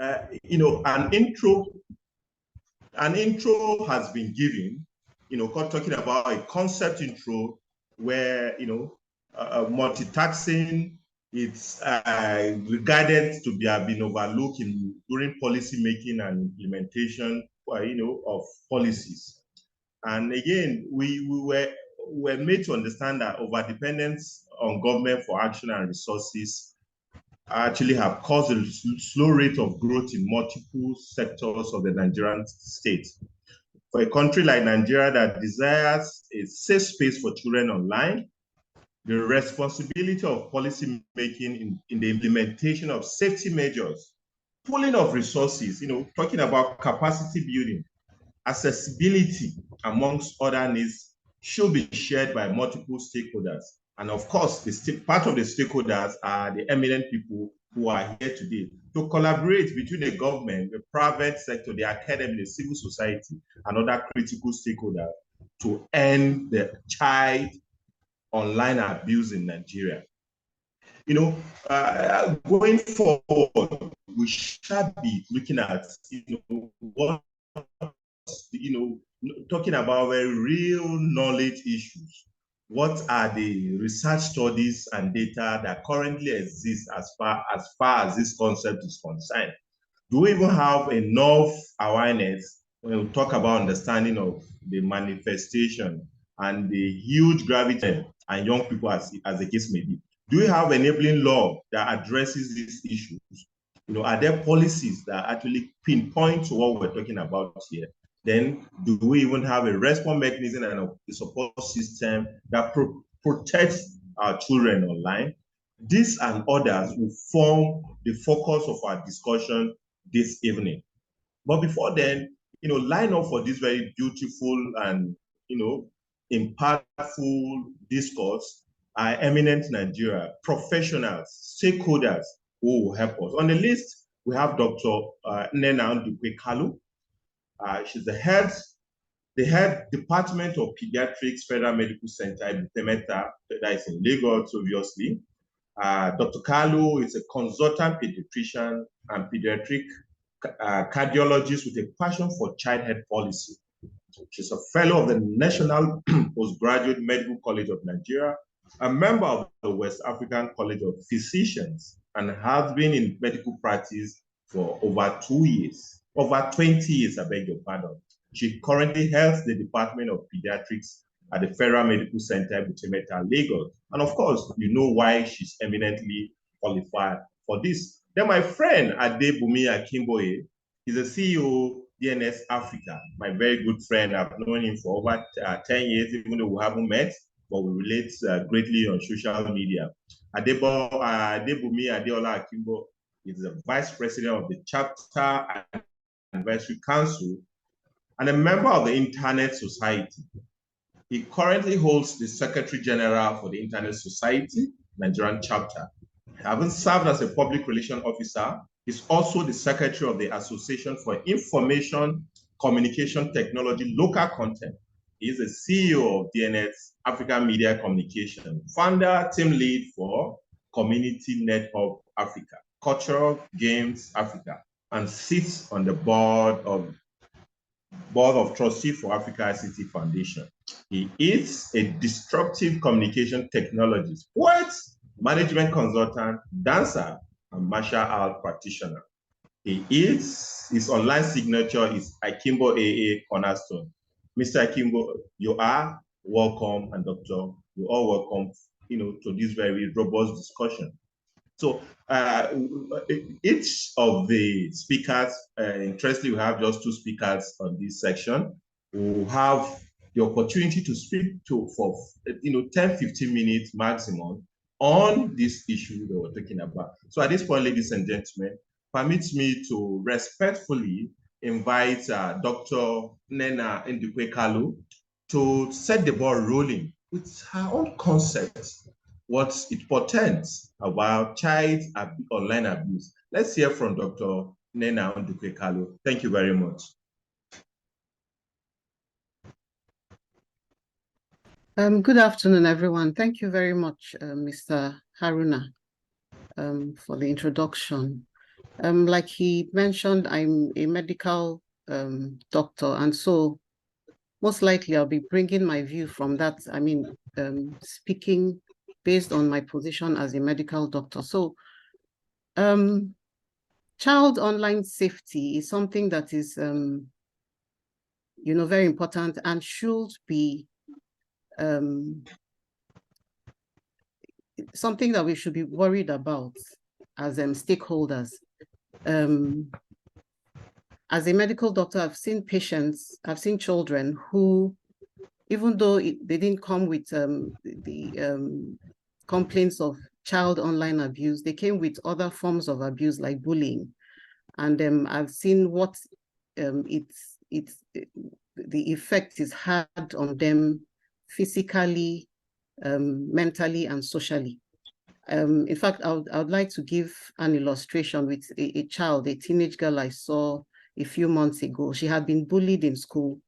an intro has been given, talking about a concept intro where, multitasking, it's regarded to have been overlooked during policy making and implementation, of policies. And again, we were made to understand that overdependence on government for action and resources actually have caused a slow rate of growth in multiple sectors of the Nigerian state. For a country like Nigeria that desires a safe space for children online, the responsibility of policy making in the implementation of safety measures, pooling of resources, talking about capacity building, accessibility, amongst other needs, should be shared by multiple stakeholders. And of course, part of the stakeholders are the eminent people who are here today to collaborate between the government, the private sector, the academy, the civil society, and other critical stakeholders to end the child online abuse in Nigeria. Going forward, we shall be looking at, what, talking about very real knowledge issues. What are the research studies and data that currently exist as far as this concept is concerned? Do we even have enough awareness when we talk about understanding of the manifestation and the huge gravity and young people as the case may be? Do we have enabling law that addresses these issues? Are there policies that actually pinpoint to what we're talking about here? Then do we even have a response mechanism and a support system that protects our children online? These and others will form the focus of our discussion this evening. But before then, line up for this very beautiful and, impactful discourse are eminent Nigeria professionals, stakeholders who will help us. On the list, we have Dr. Nena Ndukwe Kalu. She's the head Department of Pediatrics, Federal Medical Center in Temeta, that is in Lagos, obviously. Dr. Kalu is a consultant pediatrician and pediatric cardiologist with a passion for child health policy. She's a fellow of the National Postgraduate Medical College of Nigeria, a member of the West African College of Physicians, and has been in medical practice for over 20 years, I beg your pardon. She currently heads the Department of Pediatrics at the Federal Medical Center, Butemeta, Lagos. And of course, you know why she's eminently qualified for this. Then my friend, Adebumi Akimboye, is the CEO of DNS Africa, my very good friend. I've known him for over 10 years, even though we haven't met, but we relate greatly on social media. Adebumi Adeola Akimbo is the Vice President of the Chapter Advisory Council and a member of the Internet Society. He currently holds the Secretary General for the Internet Society, Nigerian chapter. Having served as a public relations officer, he's also the Secretary of the Association for Information Communication Technology Local Content. He is the CEO of DNS African Media Communication, founder, team lead for Community Net Hub Africa, Cultural Games Africa, and sits on the board of Trustees for Africa ICT Foundation. He is a disruptive communication technologist, poet, management consultant, dancer, and martial art practitioner. His online signature is Akimbo AA Cornerstone. Mr. Akimbo, you are welcome, and Doctor, you're all welcome, to this very robust discussion. So each of the speakers, interestingly, we have just 2 speakers on this section, who have the opportunity to speak for 10-15 minutes maximum on this issue that we're talking about. So at this point, ladies and gentlemen, permit me to respectfully invite Dr. Nena Ndukwe Kalu to set the ball rolling with her own concepts, what it portends about child online abuse. Let's hear from Dr. Nena Ndukwe Kalu. Thank you very much. Good afternoon, everyone. Thank you very much, Mr. Haruna, for the introduction. Like he mentioned, I'm a medical doctor, and so most likely I'll be bringing my view from that. I mean, speaking based on my position as a medical doctor. So, child online safety is something that is, very important and should be something that we should be worried about as stakeholders. As a medical doctor, I've seen patients, I've seen children who, even though they didn't come with the complaints of child online abuse, they came with other forms of abuse like bullying. And I've seen what the effect is had on them physically, mentally, and socially. In fact, I would like to give an illustration with a child, a teenage girl I saw a few months ago. She had been bullied in school.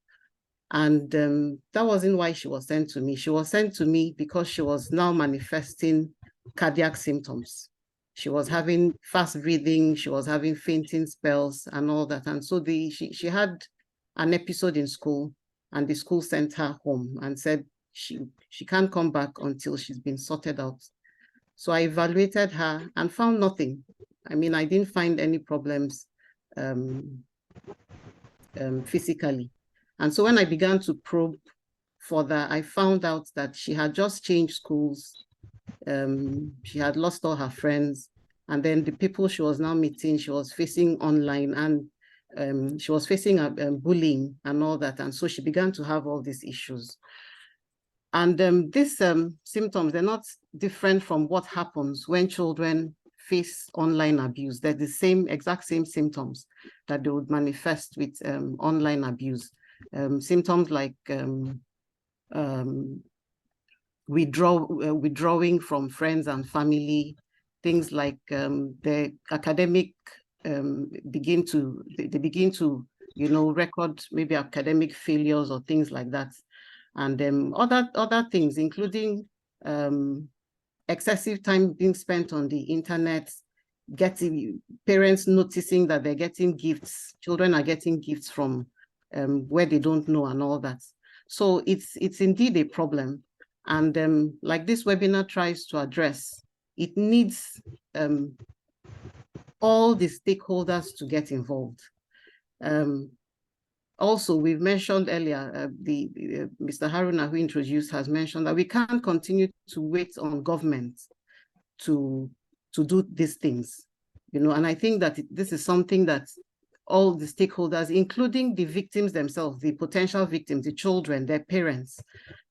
And that wasn't why she was sent to me. She was sent to me because she was now manifesting cardiac symptoms. She was having fast breathing, she was having fainting spells and all that. And so she had an episode in school, and the school sent her home and said she can't come back until she's been sorted out. So I evaluated her and found nothing. I mean, I didn't find any problems physically. And so when I began to probe further, I found out that she had just changed schools. She had lost all her friends. And then the people she was now meeting, she was facing online, and she was facing bullying and all that. And so she began to have all these issues. And these symptoms, they're not different from what happens when children face online abuse. They're the exact same symptoms that they would manifest with online abuse. Symptoms like withdrawing from friends and family, things like the academic begin to record maybe academic failures or things like that. And other things, including excessive time being spent on the internet, parents noticing that they're getting gifts, children are getting gifts from where they don't know and all that. So it's indeed a problem. And like this webinar tries to address, it needs all the stakeholders to get involved. Also, we've mentioned earlier, Mr. Haruna, who introduced, has mentioned that we can't continue to wait on government to do these things, and I think that this is something that all the stakeholders, including the victims themselves, the potential victims, the children, their parents,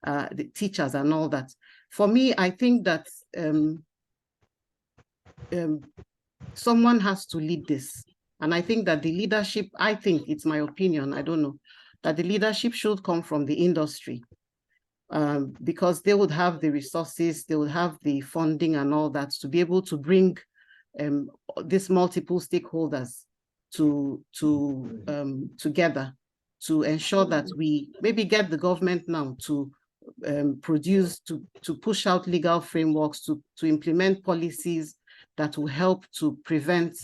the teachers and all that. For me, I think that someone has to lead this. And I think that the leadership, I think it's my opinion, I don't know, that the leadership should come from the industry, because they would have the resources, they would have the funding and all that to be able to bring these multiple stakeholders together to ensure that we maybe get the government now to push out legal frameworks, to implement policies that will help to prevent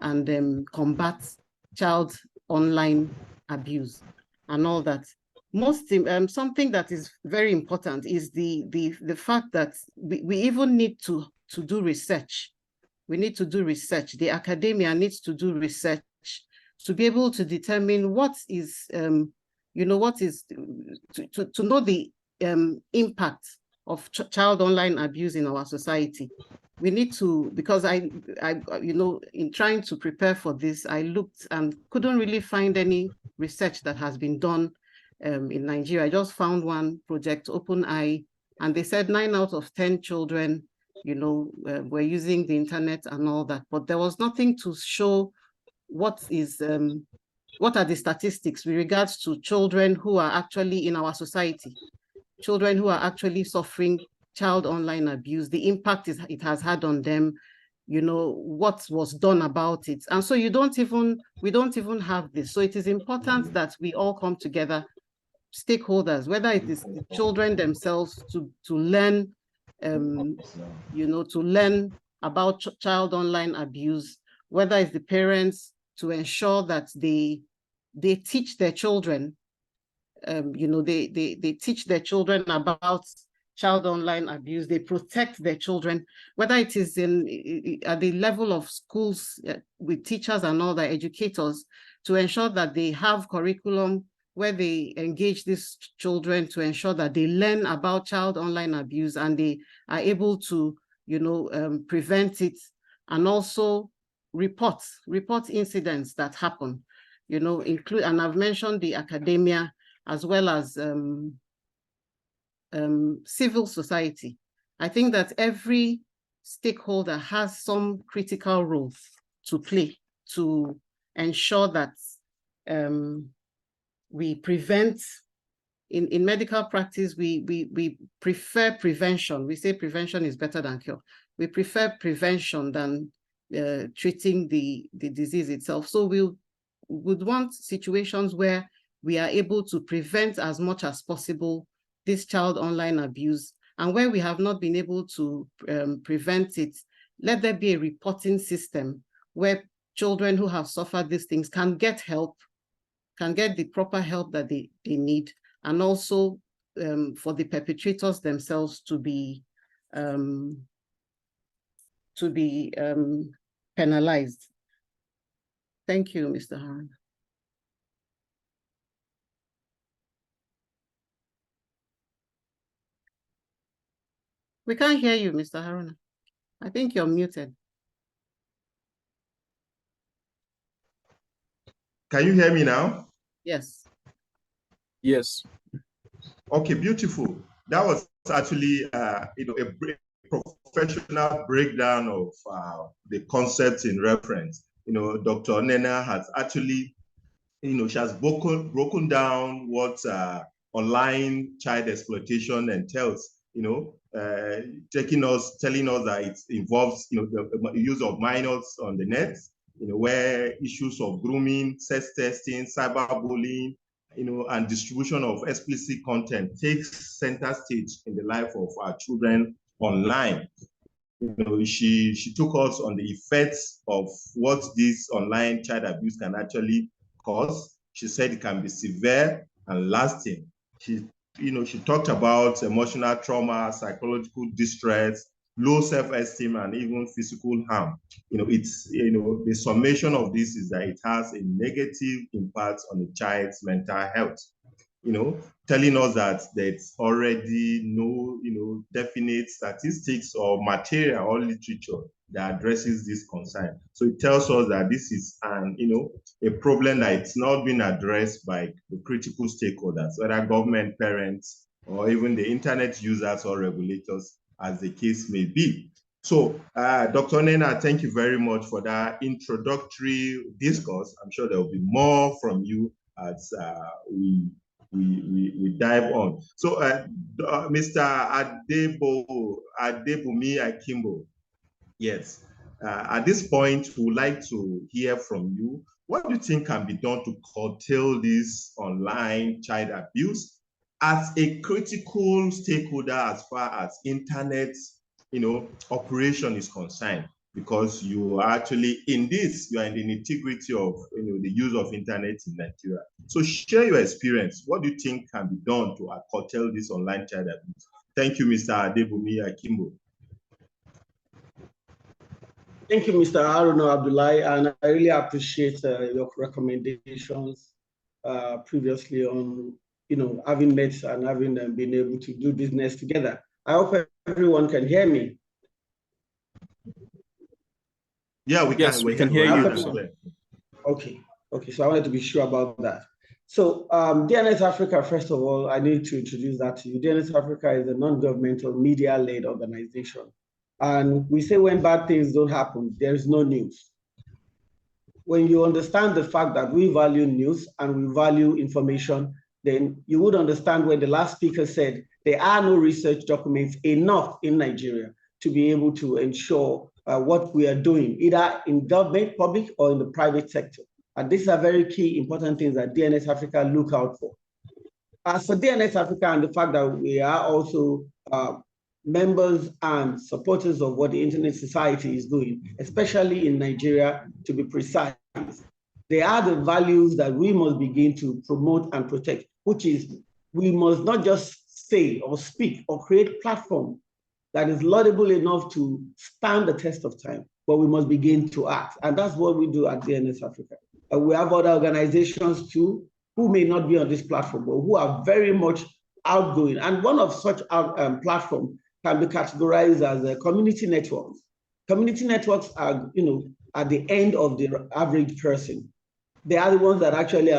and combat child online abuse and all that. Something that is very important is the fact that we even need to do research. We need to do research. The academia needs to do research to be able to determine what is, to know the impact of child online abuse in our society. We need to, because I in trying to prepare for this, I looked and couldn't really find any research that has been done in Nigeria. I just found one project, OpenEye, and they said 9 out of 10 children, were using the internet and all that, but there was nothing to show what are the statistics with regards to children who are actually in our society, children who are actually suffering child online abuse, the impact it has had on them, what was done about it. And so we don't even have this. So it is important that we all come together, stakeholders, whether it is the children themselves, to learn, to learn about child online abuse, whether it's the parents, to ensure that they teach their children, they teach their children about child online abuse. They protect their children, whether it is at the level of schools with teachers and all the educators, to ensure that they have curriculum where they engage these children to ensure that they learn about child online abuse and they are able to, prevent it, and also report incidents that happen, and I've mentioned the academia as well as civil society. I think that every stakeholder has some critical role to play to ensure that we prevent. In medical practice, we prefer prevention. We say prevention is better than cure. We prefer prevention than treating the disease itself. So we would want situations where we are able to prevent as much as possible this child online abuse, and where we have not been able to prevent it, let there be a reporting system where children who have suffered these things can get help, can get the proper help that they need, and also for the perpetrators themselves to be penalized. Thank you, Mr. Harun. We can't hear you, Mr. Haruna. I think you're muted. Can you hear me now? Yes. Yes. Okay, beautiful. That was actually, a professional breakdown of the concepts in reference. Dr. Nena has actually, she has broken down what online child exploitation entails. Telling us that it involves, the use of minors on the net, where issues of grooming, sex testing, cyberbullying, and distribution of explicit content takes center stage in the life of our children online. She took us on the effects of what this online child abuse can actually cause. She said it can be severe and lasting. She talked about emotional trauma, psychological distress, low self-esteem, and even physical harm. The summation of this is that it has a negative impact on the child's mental health. Telling us that there's already no, definite statistics or material or literature that addresses this concern. So it tells us that this is a problem that it's not been addressed by the critical stakeholders, whether government, parents, or even the internet users or regulators, as the case may be. So, Dr. Nena, thank you very much for that introductory discourse. I'm sure there will be more from you as we dive on. So, Mr. Adebumi Akimbo, yes. At this point, we would like to hear from you. What do you think can be done to curtail this online child abuse as a critical stakeholder as far as internet, operation is concerned? Because you are actually in this, you are in the nitty-gritty of the use of internet in Nigeria. So share your experience. What do you think can be done to curtail this online child abuse? Thank you, Mr. Adebumi Akimbo. Thank you, Mr. Haruna Abdullahi, and I really appreciate your recommendations previously on, having met and having been able to do business together. I hope everyone can hear me. Yeah, we can hear you. Okay, so I wanted to be sure about that. So DNS Africa, first of all, I need to introduce that to you. DNS Africa is a non-governmental media-led organization. And we say when bad things don't happen, there is no news. When you understand the fact that we value news and we value information, then you would understand when the last speaker said there are no research documents enough in Nigeria to be able to ensure what we are doing, either in government, public, or in the private sector. And these are very key, important things that DNS Africa look out for. As for DNS Africa and the fact that we are also members and supporters of what the Internet Society is doing, especially in Nigeria, to be precise. They are the values that we must begin to promote and protect, which is we must not just say or speak or create platform that is laudable enough to stand the test of time, but we must begin to act. And that's what we do at DNS Africa. We have other organizations too, who may not be on this platform, but who are very much outgoing. And one of such platforms can be categorized as community networks. Community networks are, at the end of the average person. They are the ones that actually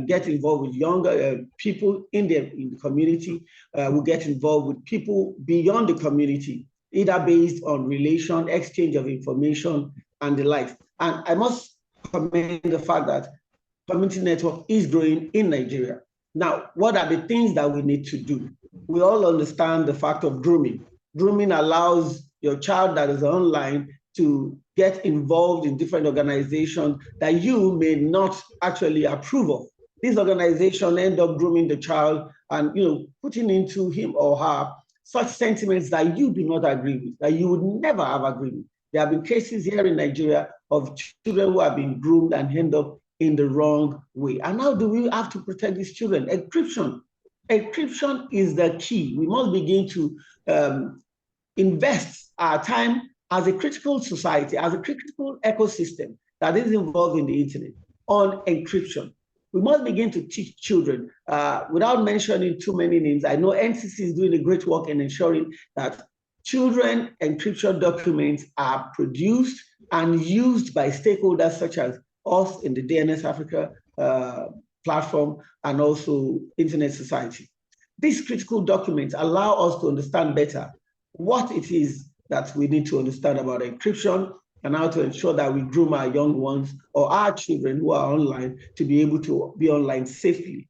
get involved with younger people in the community, will get involved with people beyond the community, either based on relation, exchange of information, and the like. And I must commend the fact that community network is growing in Nigeria. Now, what are the things that we need to do? We all understand the fact of grooming. Grooming allows your child that is online to get involved in different organizations that you may not actually approve of. These organizations end up grooming the child and putting into him or her such sentiments that you do not agree with, that you would never have agreed with. There have been cases here in Nigeria of children who have been groomed and end up in the wrong way. And how do we have to protect these children? Encryption. Encryption is the key. We must begin to invest our time as a critical society, as a critical ecosystem that is involved in the internet on encryption. We must begin to teach children without mentioning too many names. I know NCC is doing a great work in ensuring that children encryption documents are produced and used by stakeholders such as us in the DNS Africa platform and also Internet Society. These critical documents allow us to understand better what it is that we need to understand about encryption and how to ensure that we groom our young ones or our children who are online to be able to be online safely.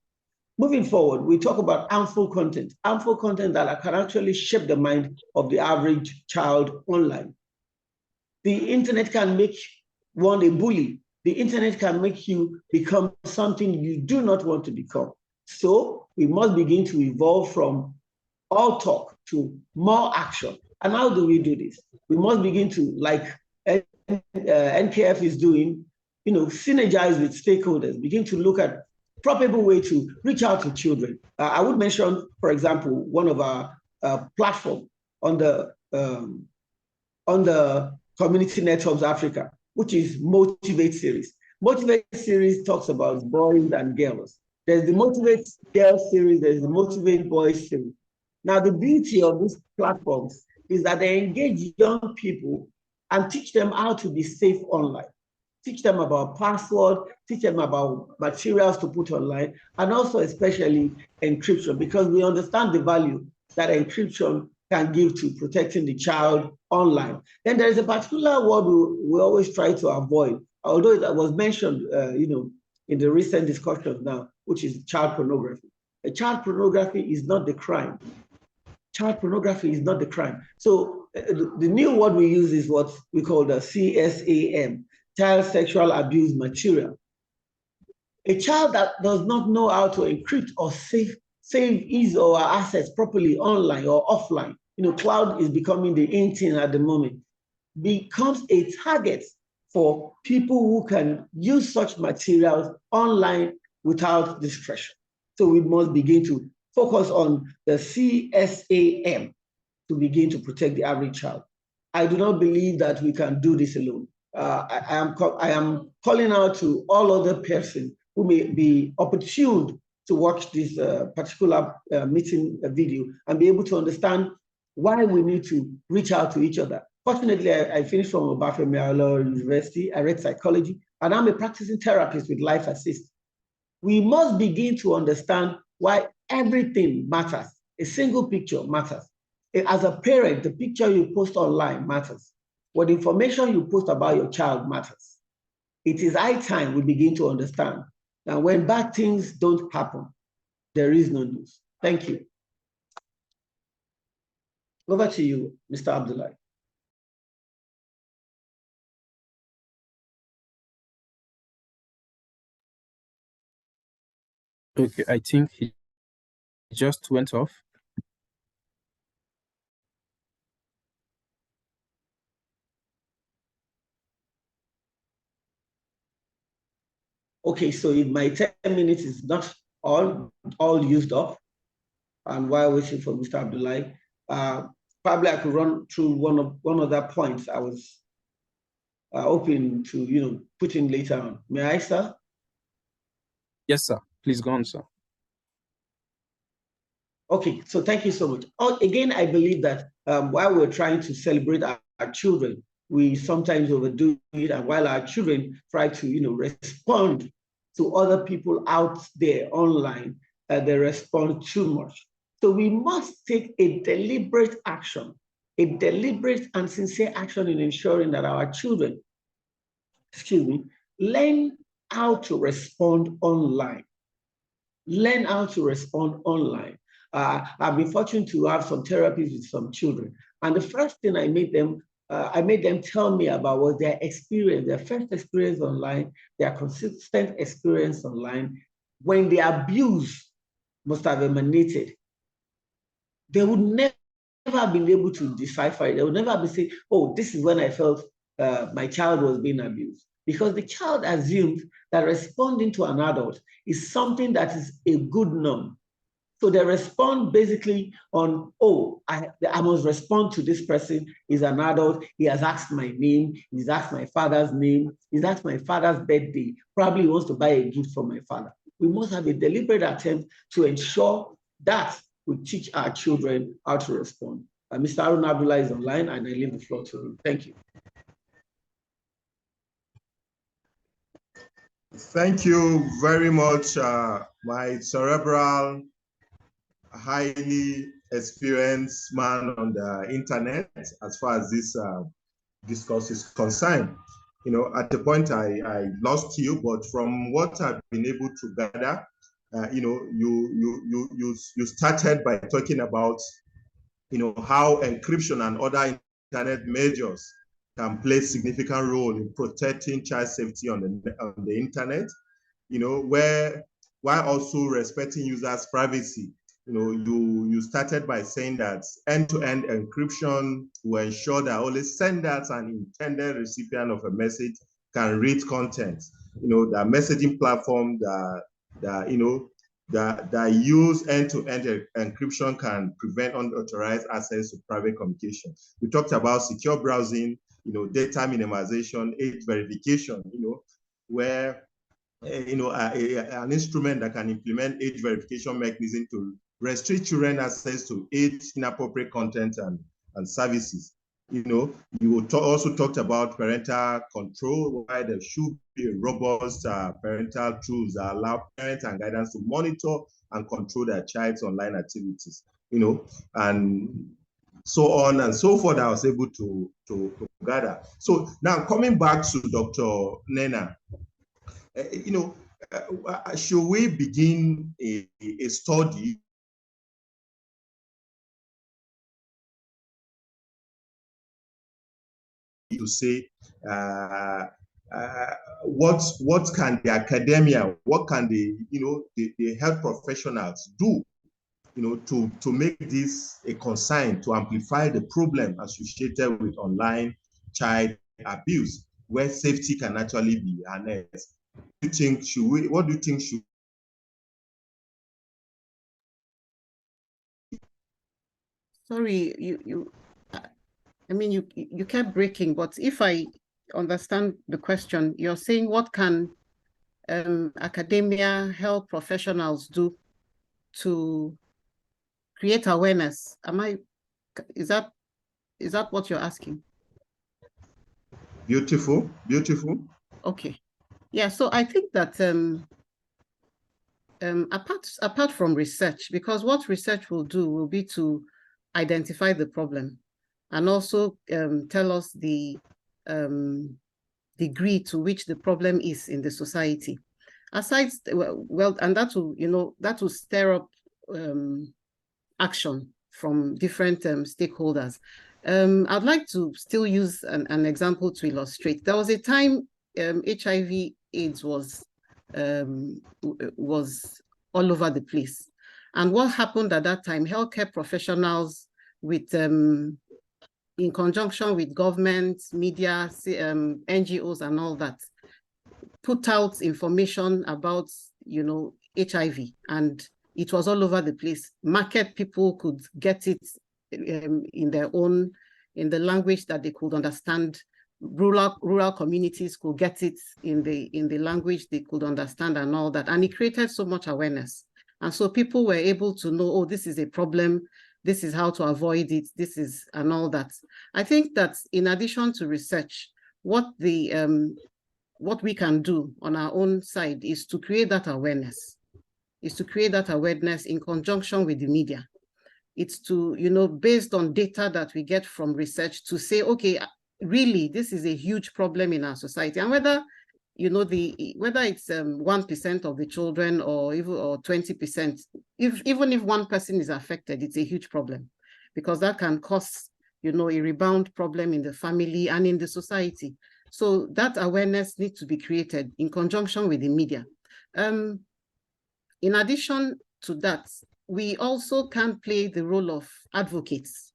Moving forward, we talk about harmful content that can actually shape the mind of the average child online. The internet can make one a bully. The internet can make you become something you do not want to become. So we must begin to evolve from all talk to more action. And how do we do this? We must begin to, like NKF is doing, synergize with stakeholders, begin to look at proper way to reach out to children. I would mention, for example, one of our platform on the Community Networks Africa, which is Motivate series. Motivate series talks about boys and girls. There's the Motivate Girls series, there's the Motivate Boys series. Now, the beauty of these platforms is that they engage young people and teach them how to be safe online. Teach them about password, teach them about materials to put online, and also especially encryption, because we understand the value that encryption can give to protecting the child online. Then there is a particular word we always try to avoid, although it was mentioned in the recent discussions now, which is child pornography. Child pornography is not the crime. Child pornography is not the crime. So the new word we use is what we call the CSAM, child sexual abuse material. A child that does not know how to encrypt or save his or her assets properly online or offline, cloud is becoming the in thing at the moment, becomes a target for people who can use such materials online without discretion. So we must begin to focus on the CSAM to begin to protect the average child. I do not believe that we can do this alone. I am calling out to all other persons who may be opportune to watch this particular meeting video and be able to understand why we need to reach out to each other. Fortunately, I finished from Obafemi Awolowo University. I read psychology, and I'm a practicing therapist with Life Assist. We must begin to understand why everything matters. A single picture matters. As a parent, the picture you post online matters. What information you post about your child matters. It is high time we begin to understand that when bad things don't happen, there is no news. Thank you. Over to you, Mr. Abdullahi. Okay, I think he just went off. Okay, so in my 10 minutes is not all used up. And while waiting for Mr. Abdullahi, probably I could run through one other point I was hoping to put in later on. May I, sir? Yes, sir. Please go on, sir. Okay, so thank you so much. Again, I believe that while we're trying to celebrate our children, we sometimes overdo it, and while our children try to respond to other people out there online, they respond too much. So we must take a deliberate action, a deliberate and sincere action in ensuring that our children, learn how to respond online. Learn how to respond online. I've been fortunate to have some therapies with some children, and the first thing I made them tell me about was their experience, their first experience online, their consistent experience online, when the abuse must have emanated. They would never have been able to decipher it. They would never be saying, oh, this is when I felt my child was being abused. Because the child assumes that responding to an adult is something that is a good norm. So they respond basically on, oh, I must respond to this person. He's an adult. He has asked my name. He's asked my father's name. He's asked my father's birthday. Probably he wants to buy a gift for my father. We must have a deliberate attempt to ensure that we teach our children how to respond. Mr. Harun Abdullah is online, and I leave the floor to him. Thank you. Thank you very much, my cerebral, highly experienced man on the internet, as far as this discourse is concerned. At the point I lost you, but from what I've been able to gather, you started by talking about, how encryption and other internet measures can play a significant role in protecting child safety on the internet, while also respecting users' privacy. You started by saying that end-to-end encryption will ensure that only senders and intended recipient of a message can read content. The messaging platform that use end-to-end encryption can prevent unauthorized access to private communication. We talked about secure browsing, data minimization, age verification, where an instrument that can implement age verification mechanism to restrict children access to age inappropriate content and services. You also talked about parental control, why there should be a robust parental tools that allow parents and guidance to monitor and control their child's online activities, and so on and so forth. I was able to gather. So now coming back to Dr. Nena, should we begin a study to say what can the academia, what can the health professionals do, to make this a concern, to amplify the problem associated with online child abuse, where safety can actually be harnessed? What do you think should? Sorry, you kept breaking, but if I understand the question, you're saying what can academia, health professionals do to create awareness? Is that what you're asking? Beautiful. Okay. Yeah, so I think that apart from research, because what research will do will be to identify the problem and also tell us the degree to which the problem is in the society. Aside, and that will stir up action from different stakeholders. I'd like to still use an example to illustrate. There was a time HIV/AIDS was all over the place. And what happened at that time, healthcare professionals in conjunction with government, media, NGOs and all that, put out information about, HIV, and it was all over the place. Market people could get it in the language that they could understand. Rural communities could get it in the language they could understand and all that. And it created so much awareness. And so people were able to know, oh, this is a problem, this is how to avoid it, and all that. I think that in addition to research, what we can do on our own side is to create that awareness, in conjunction with the media. It's to, based on data that we get from research, to say, okay, really, this is a huge problem in our society. And whether, whether it's 1% of the children or 20%, even if one person is affected, it's a huge problem, because that can cause, a rebound problem in the family and in the society. So that awareness needs to be created in conjunction with the media. In addition to that, we also can play the role of advocates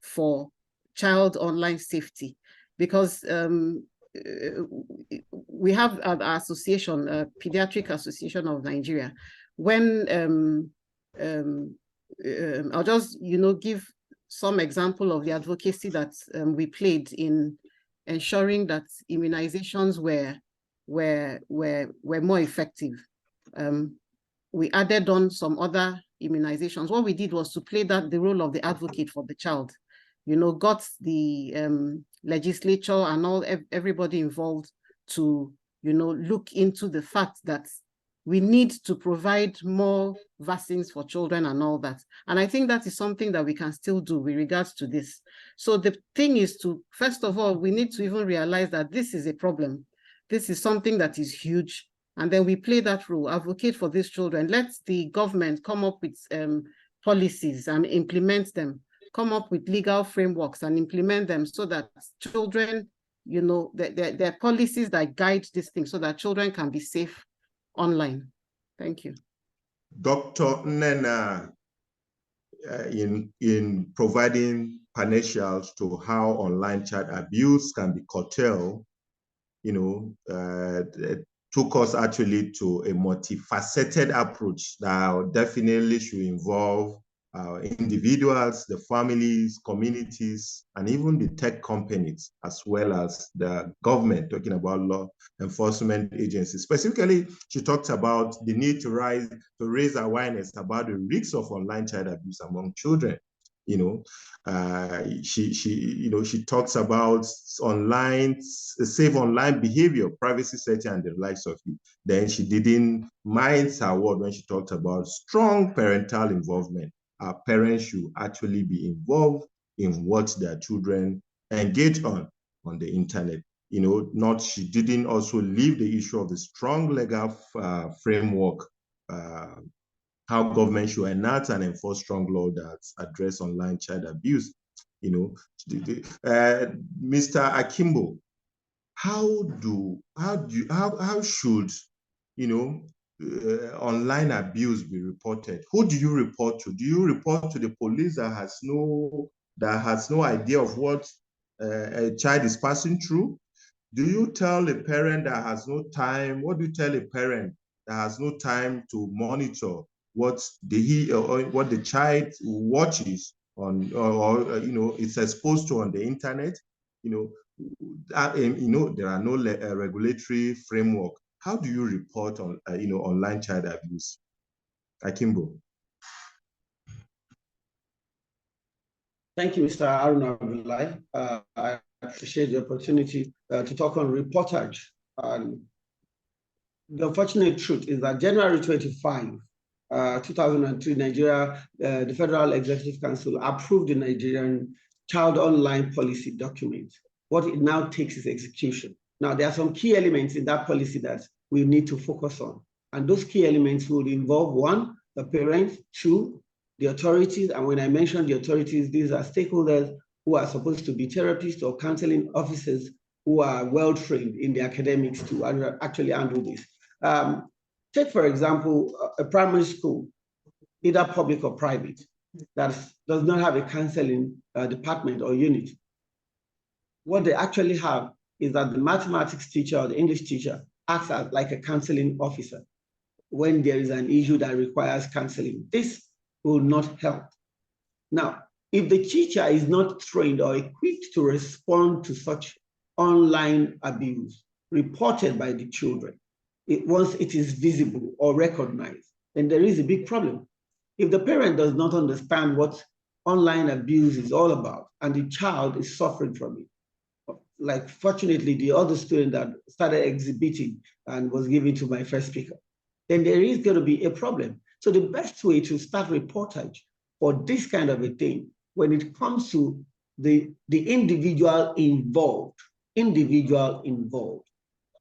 for child online safety, because we have an association, Pediatric Association of Nigeria. When I'll just give some example of the advocacy that we played in ensuring that immunizations were more effective. We added on some other immunizations. What we did was to play the role of the advocate for the child. Got the legislature and everybody involved to, look into the fact that we need to provide more vaccines for children and all that. And I think that is something that we can still do with regards to this. So the thing is to, first of all, we need to even realize that this is a problem. This is something that is huge. And then we play that role, advocate for these children. Let the government come up with policies and implement them, come up with legal frameworks and implement them, so that children, there are policies that guide this thing so that children can be safe online. Thank you. Dr. Nena, in providing panacea to how online child abuse can be curtailed, took us actually to a multifaceted approach that definitely should involve individuals, the families, communities, and even the tech companies, as well as the government, talking about law enforcement agencies. Specifically, she talked about the need to raise awareness about the risks of online child abuse among children. She talks about safe online behavior, privacy setting, and the likes of it. Then she didn't mind her word when she talked about strong parental involvement. Our parents should actually be involved in what their children engage on the internet. She didn't also leave the issue of the strong legal framework, how government should enact and enforce strong law that address online child abuse. Mr. Akimbo, how should online abuse be reported? Who do you report to? Do you report to the police that has no idea of what a child is passing through? Do you tell a parent that has no time? What do you tell a parent that has no time to monitor what the child watches on, or it's exposed to on the internet? There are no regulatory framework. How do you report on online child abuse? Akimbo. Thank you, Mr. Aruna Abdullahi. I appreciate the opportunity to talk on reportage. The unfortunate truth is that January 25, 2003, Nigeria, the Federal Executive Council approved the Nigerian Child Online Policy document. What it now takes is execution. Now, there are some key elements in that policy that we need to focus on. And those key elements will involve, one, the parents, two, the authorities. And when I mention the authorities, these are stakeholders who are supposed to be therapists or counseling officers who are well-trained in the academics to actually handle this. Take, for example, a primary school, either public or private, that does not have a counseling department or unit. What they actually have is that the mathematics teacher or the English teacher acts as like a counseling officer when there is an issue that requires counseling. This will not help. Now, if the teacher is not trained or equipped to respond to such online abuse reported by the children, once it is visible or recognized, then there is a big problem. If the parent does not understand what online abuse is all about and the child is suffering from it, like fortunately the other student that started exhibiting and was given to my first speaker, then there is going to be a problem. So the best way to start reportage for this kind of a thing, when it comes to the individual involved,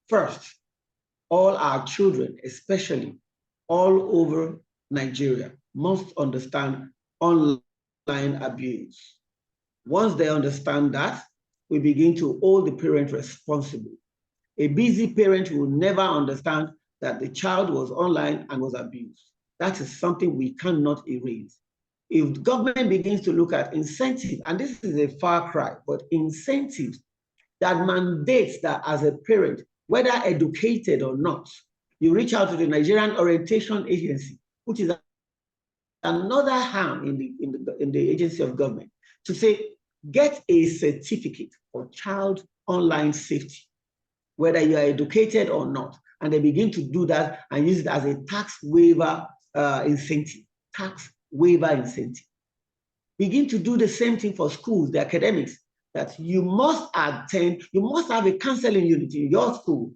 first, all our children, especially all over Nigeria, must understand online abuse. Once they understand that, we begin to hold the parent responsible. A busy parent will never understand that the child was online and was abused. That is something we cannot erase. If the government begins to look at incentives, and this is a far cry, but incentives that mandates that as a parent, whether educated or not, you reach out to the Nigerian Orientation Agency, which is another arm in the agency of government, to say, get a certificate for child online safety, whether you are educated or not. And they begin to do that and use it as a tax waiver incentive, Begin to do the same thing for schools, the academics, that you must attend, you must have a counseling unit in your school,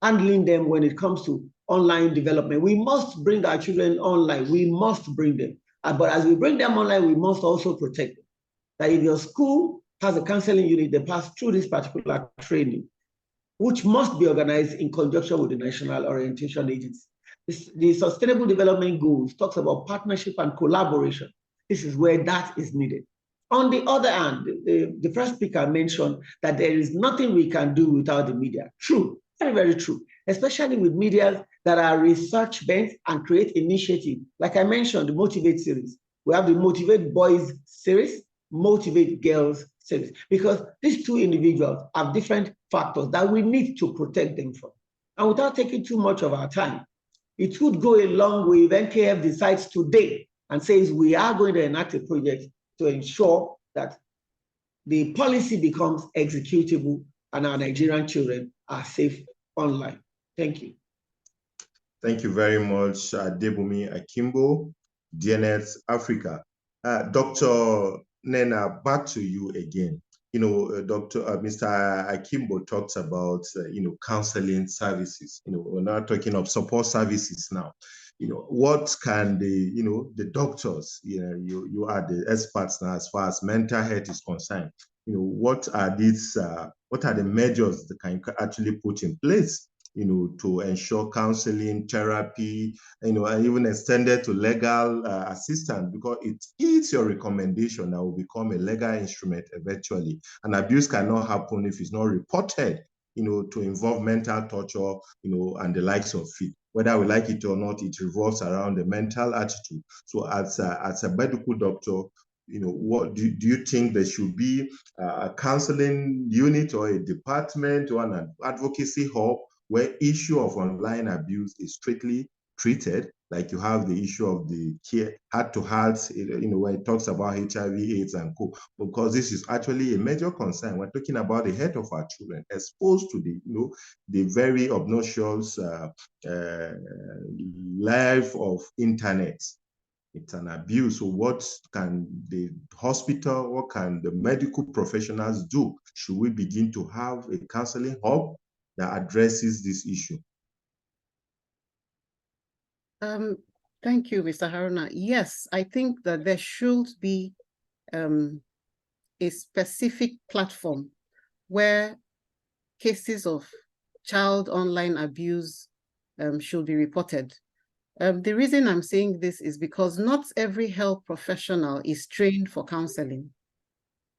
handling them when it comes to online development. We must bring our children online, we must bring them. But as we bring them online, we must also protect them. That if your school has a counseling unit, they pass through this particular training, which must be organized in conjunction with the National Orientation Agency. The Sustainable Development Goals talks about partnership and collaboration. This is where that is needed. On the other hand, the first speaker mentioned that there is nothing we can do without the media. True, very, very true, especially with media that are research-bent and create initiative. Like I mentioned, the Motivate series. We have the Motivate Boys series, Motivate Girls series, because these two individuals have different factors that we need to protect them from. And without taking too much of our time, it would go a long way if NKF decides today and says we are going to enact a project to ensure that the policy becomes executable and our Nigerian children are safe online. Thank you. Thank you very much, Debumi Akimbo, DNS Africa. Dr. Nena, back to you again. You know, Mr. Akimbo talks about, counseling services. We're not talking of support services now. What can the doctors, you are the experts now as far as mental health is concerned. What are the measures that can actually put in place, to ensure counseling, therapy, and even extended to legal assistance, because it is your recommendation that will become a legal instrument eventually. And abuse cannot happen if it's not reported, to involve mental torture, and the likes of it. Whether we like it or not, it revolves around the mental attitude. So as a medical doctor, what do you think there should be a counseling unit or a department or an advocacy hub where issue of online abuse is strictly treated, like you have the issue of the heart-to-heart, when it talks about HIV, AIDS, and co, because this is actually a major concern. We're talking about the health of our children exposed to the very obnoxious life of internet. It's an abuse. So what can the hospital, what can the medical professionals do? Should we begin to have a counseling hub that addresses this issue? Thank you, Mr. Haruna. Yes, I think that there should be a specific platform where cases of child online abuse should be reported. The reason I'm saying this is because not every health professional is trained for counseling.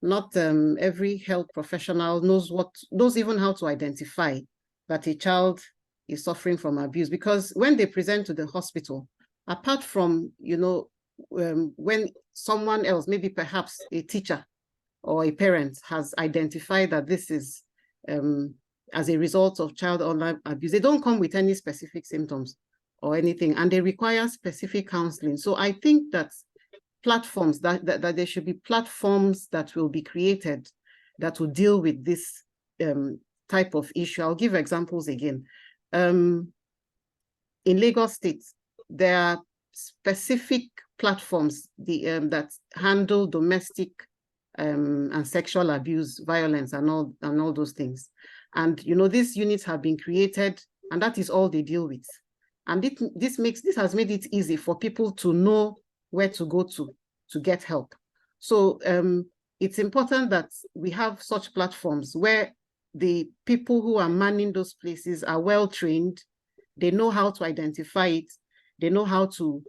Not every health professional knows even how to identify that a child is suffering from abuse, because when they present to the hospital, apart from, when someone else, maybe perhaps a teacher or a parent, has identified that this is as a result of child online abuse. They don't come with any specific symptoms or anything, and they require specific counseling. So I think that platforms, that there should be platforms that will be created that will deal with this type of issue. I'll give examples again. In Lagos State, there are specific platforms that handle domestic and sexual abuse, violence, and all those things. And these units have been created, and that is all they deal with. And this has made it easy for people to know where to go to get help. So it's important that we have such platforms where the people who are manning those places are well trained. They know how to identify it. They know how to,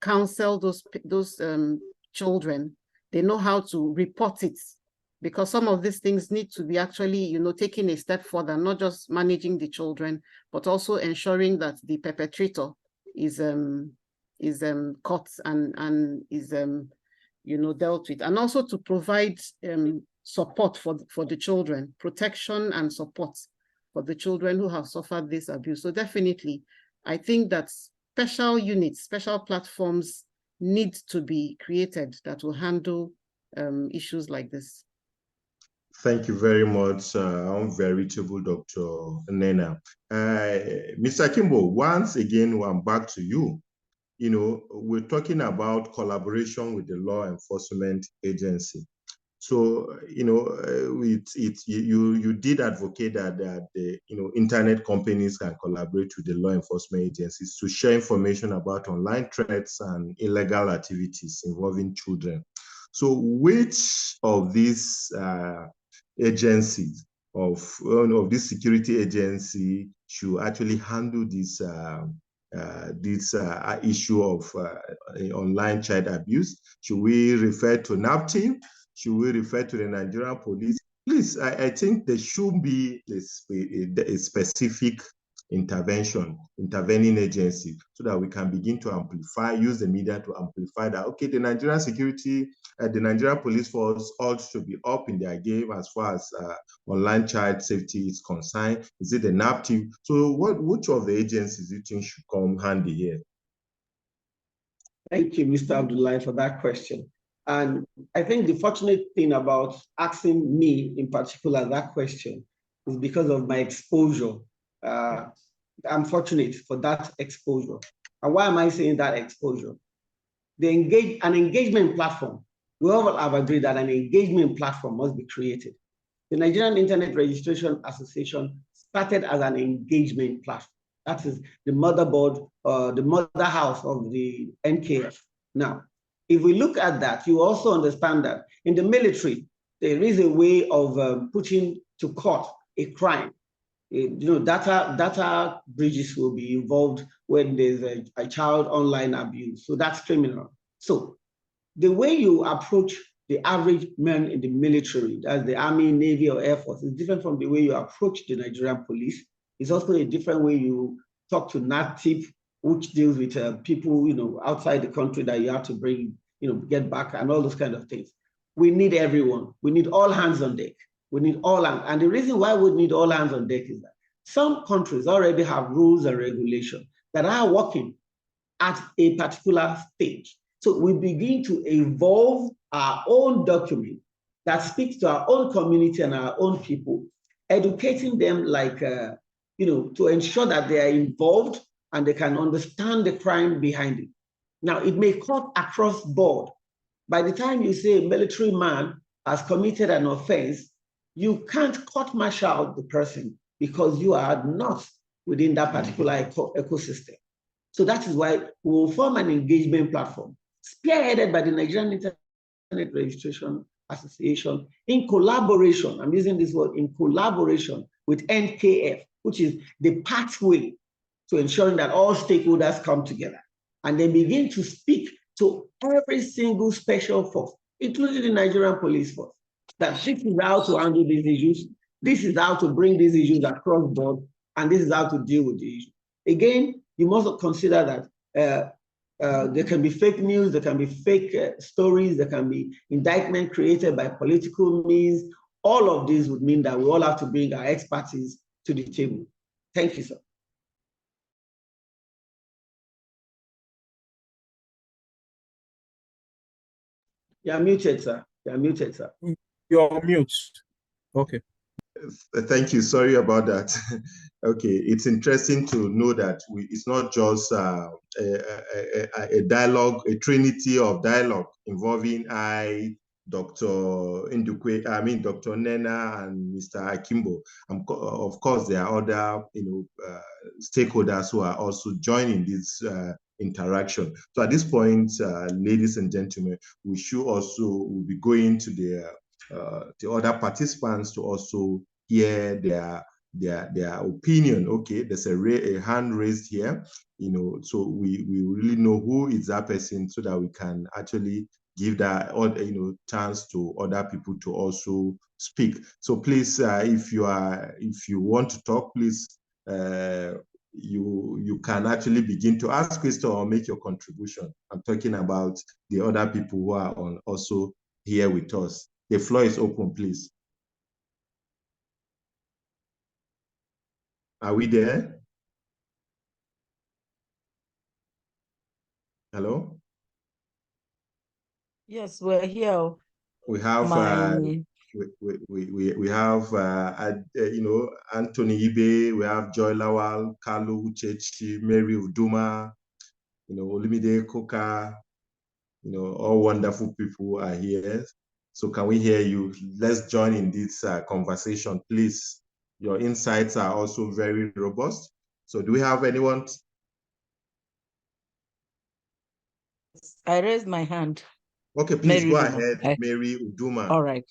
counsel those children. They know how to report it, because some of these things need to be actually, taking a step further, not just managing the children, but also ensuring that the perpetrator is caught and is dealt with, and also to provide support for the children, protection and support for the children who have suffered this abuse. So definitely, I think that special units, special platforms need to be created that will handle issues like this. Thank you very much, veritable Dr. Nena. Mr. Kimbo, once again, I'm back to you. We're talking about collaboration with the law enforcement agency. So, you did advocate that the internet companies can collaborate with the law enforcement agencies to share information about online threats and illegal activities involving children. So, which of these agencies of this security agency should actually handle this issue of online child abuse? Should we refer to NAPTIM? Should we refer to the Nigerian police? Please, I think there should be a specific intervening agency, so that we can begin to amplify, use the media to amplify that, okay, the Nigerian the Nigerian police force ought to be up in their game as far as online child safety is concerned. Is it the NAPTIM? So which of the agencies do you think should come handy here? Thank you, Mr. Abdullahi, for that question. And I think the fortunate thing about asking me in particular that question is because of my exposure. I'm fortunate for that exposure. And why am I saying that exposure? An engagement platform. We all have agreed that an engagement platform must be created. The Nigerian Internet Registration Association started as an engagement platform. That is the motherboard, the mother house of the NKF. Now, if we look at that, you also understand that in the military, there is a way of putting to court a crime. Data breaches will be involved when there's a child online abuse. So that's criminal. So the way you approach the average man in the military, that's the Army, Navy, or Air Force, is different from the way you approach the Nigerian police. It's also a different way you talk to NATIP, which deals with people, outside the country that you have to bring, get back, and all those kind of things. We need everyone. We need all hands on deck. We need all hands. And the reason why we need all hands on deck is that some countries already have rules and regulations that are working at a particular stage. So we begin to evolve our own document that speaks to our own community and our own people, educating them to ensure that they are involved and they can understand the crime behind it. Now, it may cut across board. By the time you say a military man has committed an offense, you can't court-martial the person because you are not within that particular ecosystem. So that is why we will form an engagement platform spearheaded by the Nigerian Internet Registration Association in collaboration, I'm using this word, in collaboration with NKF, which is the pathway to ensuring that all stakeholders come together and they begin to speak to every single special force, including the Nigerian police force, that this is how to handle these issues, this is how to bring these issues across board, and this is how to deal with the issue. Again, you must consider that there can be fake news, there can be fake stories, there can be indictment created by political means. all of these would mean that we all have to bring our expertise to the table. Thank you, sir. You're muted, sir. You're muted, sir. You're mute. Okay. Thank you. Sorry about that. Okay, it's interesting to know that it's not just a dialogue, a trinity of dialogue involving Dr. Ndukwe, Dr. Nena and Mr. Akimbo. Of course, there are other, stakeholders who are also joining this interaction. So at this point, ladies and gentlemen, we should also be going to the other participants to also hear their opinion. Okay, there's a hand raised here, so we really know who is that person, so that we can actually give that chance to other people to also speak. So please, if you want to talk, please, you can actually begin to ask questions or make your contribution. I'm talking about the other people who are also here with us. The floor is open, please. Are we there? Hello? Yes, we're here. We have we have Anthony Ibe, we have Joy Lawal, Kalu Uchechi, Mary Uduma, Olimide Koka, all wonderful people are here. So can we hear you? Let's join in this conversation, please. Your insights are also very robust. So do we have anyone? I raised my hand. Okay, please go ahead, Mary Uduma. All right.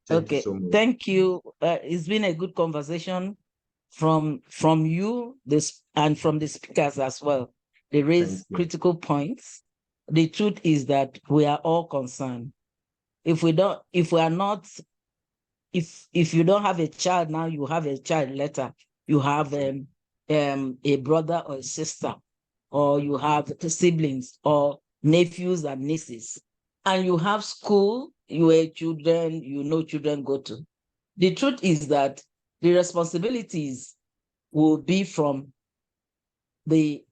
Thank you so much. Thank you. It's been a good conversation from you, and from the speakers as well. They raise critical points. The truth is that we are all concerned. If you don't have a child now, you have a child later. You have a brother or a sister, or you have siblings or nephews and nieces, and you have school, children go to. The truth is that the responsibilities will be from the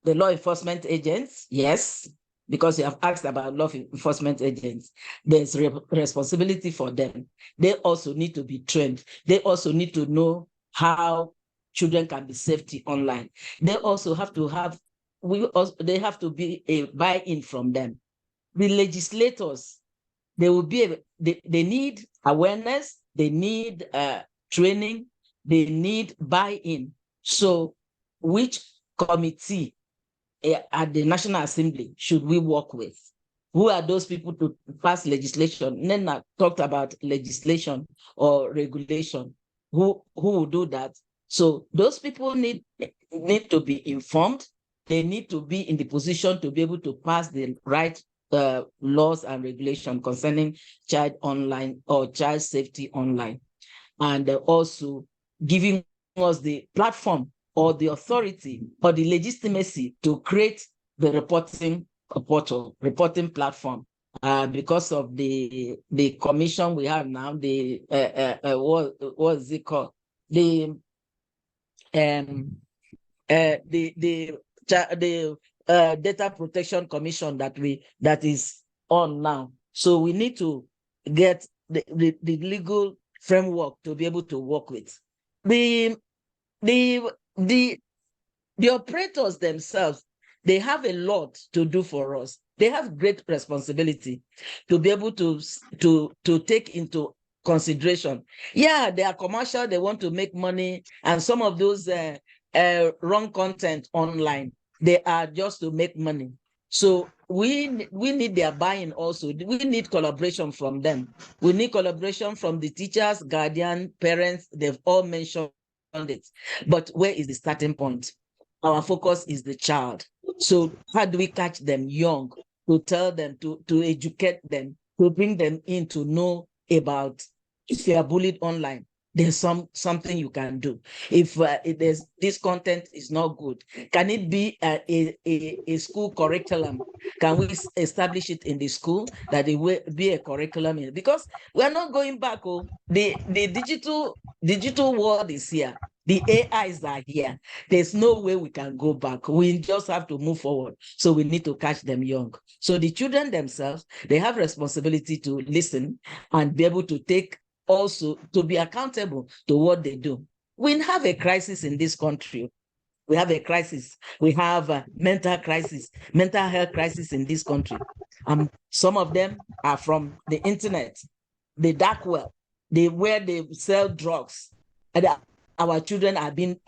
law enforcement agents, yes, because you have asked about law enforcement agents. There's responsibility for them. They also need to be trained. They also need to know how children can be safety online. They also have to be a buy-in from them. The legislators, they need awareness, they need training, they need buy-in. So which committee at the National Assembly should we work with? Who are those people to pass legislation? Nena talked about legislation or regulation. Who will do that? So those people need to be informed. They need to be in the position to be able to pass the right laws and regulation concerning child online or child safety online, and also giving us the platform or the authority or the legitimacy to create the reporting portal, reporting platform. Because of the commission we have now, what is it called? The Data Protection Commission that is on now. So we need to get the legal framework to be able to work with. The operators themselves, they have a lot to do for us. They have great responsibility to be able to take into consideration. Yeah, they are commercial, they want to make money, and some of those wrong content online, they are just to make money. So we need their buy-in also. We need collaboration from them. We need collaboration from the teachers, guardian, parents. They've all mentioned it. But where is the starting point? Our focus is the child. So how do we catch them young, to tell them, to educate them, to bring them in to know about if you are bullied online, there's something you can do. If there's this content is not good, can it be a school curriculum? Can we establish it in the school that it will be a curriculum? Because we're not going back. Oh, the digital world is here. The AIs are here. There's no way we can go back. We just have to move forward. So we need to catch them young. So the children themselves, they have responsibility to listen and be able to take, also to be accountable to what they do. We have a crisis in this country. We have a crisis. We have a mental health crisis in this country. Some of them are from the internet, the dark web, where they sell drugs. And our children are being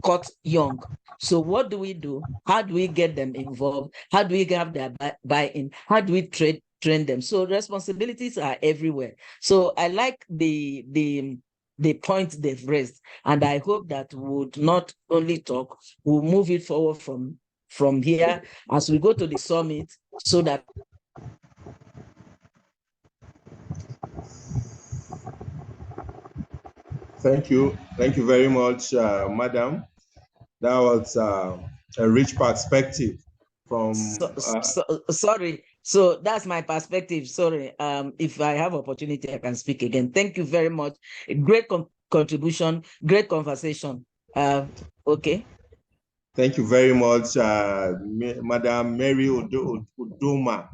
caught young. So what do we do? How do we get them involved? How do we have their buy-in? How do we train them? So responsibilities are everywhere. So I like the point they've raised, and I hope that we would not only talk, we'll move it forward from here as we go to the summit, so that Thank you very much, Madam. That was a rich perspective from. Sorry. So that's my perspective. Sorry. If I have opportunity, I can speak again. Thank you very much. A great contribution, great conversation. Okay. Thank you very much, Madam Mary Udoma.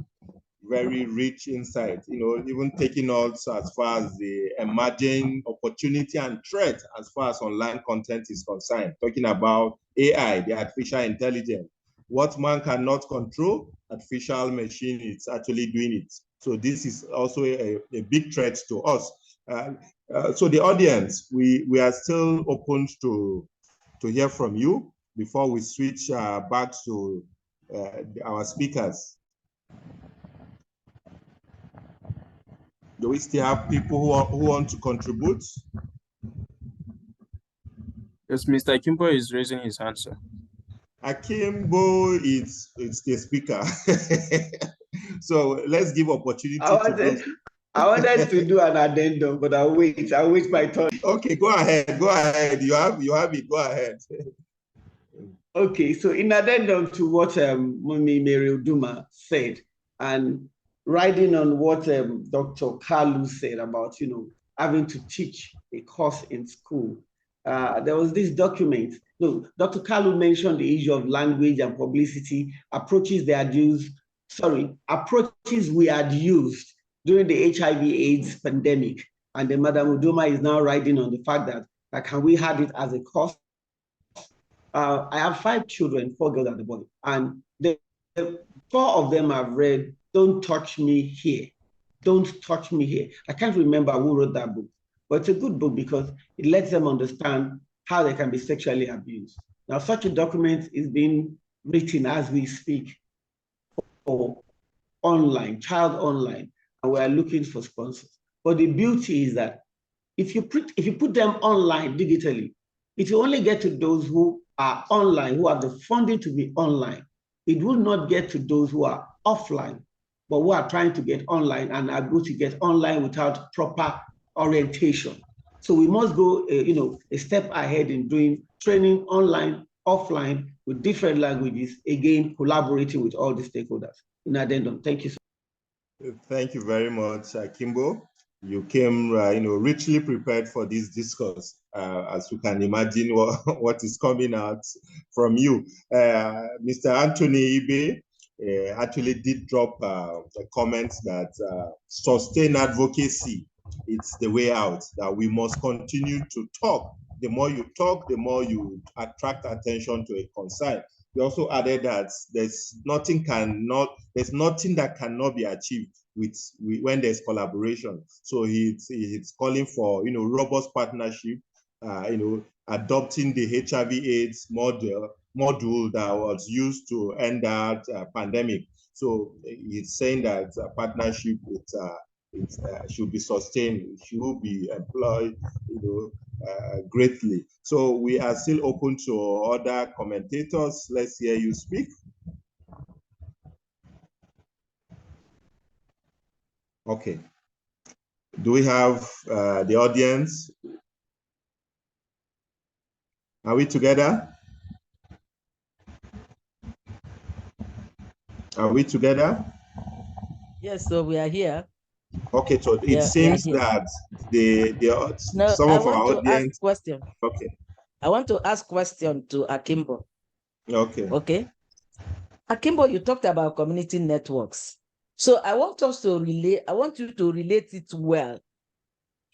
Very rich insight, even taking us as far as the emerging opportunity and threat as far as online content is concerned, talking about AI, the artificial intelligence. What man cannot control, artificial machine is actually doing it. So this is also a big threat to us. So the audience, we are still open to hear from you before we switch back to our speakers. Do we still have people who want to contribute? Yes, Mr. Akimbo is raising his hand, sir. Akimbo is the speaker. So let's give opportunity I wanted to do an addendum, but I'll wait my turn. Okay, go ahead. You have it, go ahead. Okay, so in addendum to what Mumi Mary Uduma said, and riding on what Dr. Kalu said about, having to teach a course in school, there was this document. No, Dr. Kalu mentioned the issue of language and publicity, approaches we had used during the HIV/AIDS pandemic. And then Madam Uduma is now riding on the fact that can we have it as a course? I have 5 children, 4 girls and a boy, and the 4 of them have read Don't Touch Me Here. Don't Touch Me Here. I can't remember who wrote that book, but it's a good book because it lets them understand how they can be sexually abused. Now, such a document is being written as we speak for online, child online, and we are looking for sponsors. But the beauty is that if you put them online digitally, it will only get to those who are online, who have the funding to be online. It will not get to those who are offline, but who are trying to get online and are going to get online without proper orientation. So we must go, a step ahead in doing training online, offline, with different languages, again, collaborating with all the stakeholders. In addendum, thank you. Thank you very much, Kimbo. You came, richly prepared for this discourse, as you can imagine what is coming out from you. Mr. Anthony Ibe actually did drop a comment that sustained advocacy, it's the way out, that we must continue to talk. The more you talk, the more you attract attention to a concern. He also added that there's nothing that cannot be achieved when there's collaboration. So he's calling for robust partnership, adopting the HIV/AIDS module that was used to end that pandemic. So he's saying that partnership should be sustained, it should be employed, greatly. So we are still open to other commentators. Let's hear you speak. Okay. Do we have the audience Are we together? Are we together? Yes, so we are here. Okay, so it Yeah, seems that no, some I of want our to ask audience. question. Okay. I want to ask question to Akimbo. Okay. Okay. Akimbo, you talked about community networks. So I want you to relate it well.